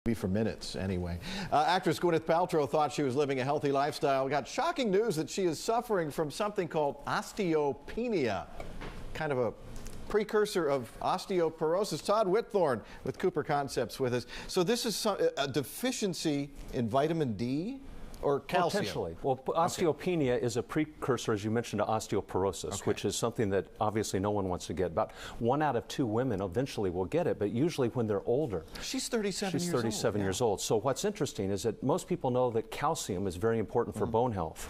Maybe for minutes, anyway. Actress Gwyneth Paltrow thought she was living a healthy lifestyle. Got shocking news that she is suffering from something called osteopenia, kind of a precursor of osteoporosis. Todd Whitthorne with Cooper Concepts with us. So this is a deficiency in vitamin D? Or calcium? Potentially. Well, osteopenia is a precursor, as you mentioned, to osteoporosis, which is something that obviously no one wants to get. About 1 out of 2 women eventually will get it, but usually when they're older. She's 37 years old. She's 37 years old. So what's interesting is that most people know that calcium is very important for bone health,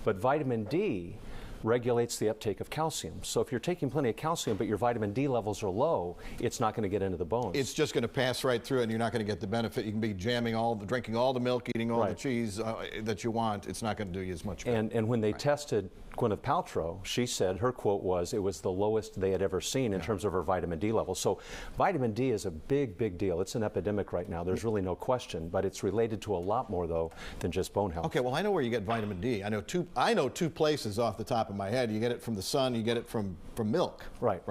but vitamin D regulates the uptake of calcium. So if you're taking plenty of calcium but your vitamin D levels are low, it's not going to get into the bones. It's just going to pass right through it and you're not going to get the benefit. You can be drinking all the milk, eating all the cheese that you want. It's not going to do you as much good. And when they tested Gwyneth Paltrow, she said, her quote was, it was the lowest they had ever seen in terms of her vitamin D level. So vitamin D is a big, big deal. It's an epidemic right now. There's really no question, but it's related to a lot more, though, than just bone health. Okay, well, I know where you get vitamin D. I know two places off the top of my head. You get it from the sun, you get it from milk. Right.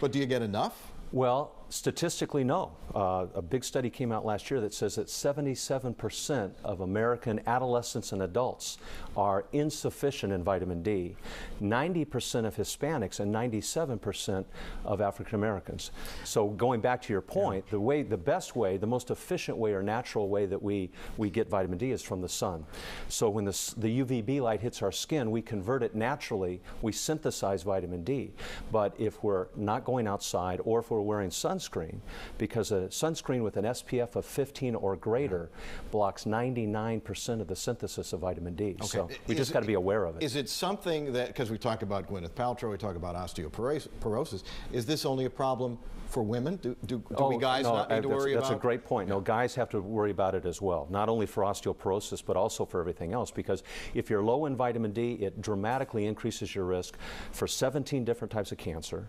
But do you get enough? Well, statistically, no. A big study came out last year that says that 77% of American adolescents and adults are insufficient in vitamin D, 90% of Hispanics, and 97% of African Americans. So going back to your point, the best way, the most efficient way or natural way that we get vitamin D is from the sun. So when the UVB light hits our skin, we convert it naturally, we synthesize vitamin D. But if we're not going outside or if we're wearing sunscreen, because a sunscreen with an SPF of 15 or greater blocks 99% of the synthesis of vitamin D. Okay. So we just got to be aware of it. Is it something that, because we talk about Gwyneth Paltrow, we talk about osteoporosis, is this only a problem for women? Do we guys not need to worry about it? That's a great point. No, guys have to worry about it as well, not only for osteoporosis, but also for everything else, because if you're low in vitamin D, it dramatically increases your risk for 17 different types of cancer.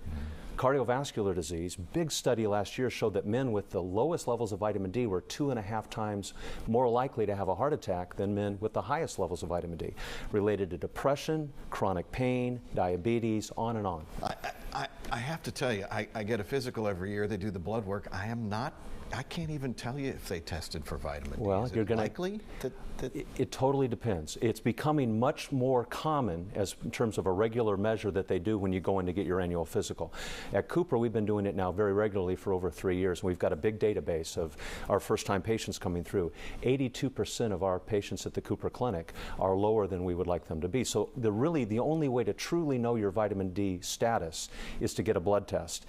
Cardiovascular disease, big study last year showed that men with the lowest levels of vitamin D were 2.5 times more likely to have a heart attack than men with the highest levels of vitamin D, related to depression, chronic pain, diabetes, on and on. I have to tell you, I get a physical every year. They do the blood work. I can't even tell you if they tested for vitamin D. Well, is it likely? It totally depends. It's becoming much more common in terms of a regular measure that they do when you go in to get your annual physical. At Cooper, we've been doing it now very regularly for over 3 years. We've got a big database of our first-time patients coming through. 82% of our patients at the Cooper Clinic are lower than we would like them to be. So really the only way to truly know your vitamin D status is to get a blood test.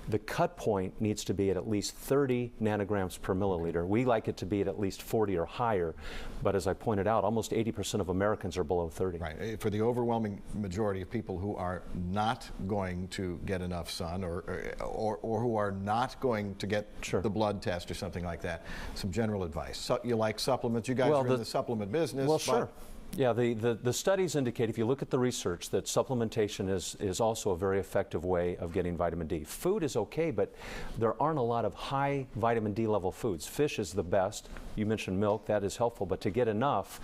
The cut point needs to be at least 30 nanograms per milliliter. We like it to be at least 40 or higher, but as I pointed out, almost 80% of Americans are below 30. Right. For the overwhelming majority of people who are not going to get enough sun or who are not going to get the blood test or something like that, some general advice. So you like supplements? You guys are in the supplement business. Well, sure. Yeah, the studies indicate, if you look at the research, that supplementation is also a very effective way of getting vitamin D. Food is okay, but there aren't a lot of high vitamin D level foods. Fish is the best. You mentioned milk, that is helpful, but to get enough,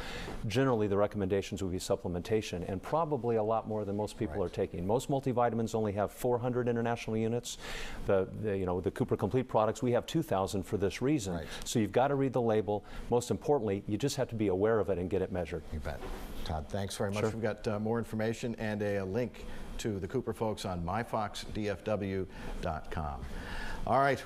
generally the recommendations would be supplementation, and probably a lot more than most people are taking. Most multivitamins only have 400 international units. The Cooper Complete products, we have 2,000 for this reason. So you've got to read the label. Most importantly, you just have to be aware of it and get it measured. You bet. Todd, thanks very much. We've got more information and a link to the Cooper folks on myfoxdfw.com. All right.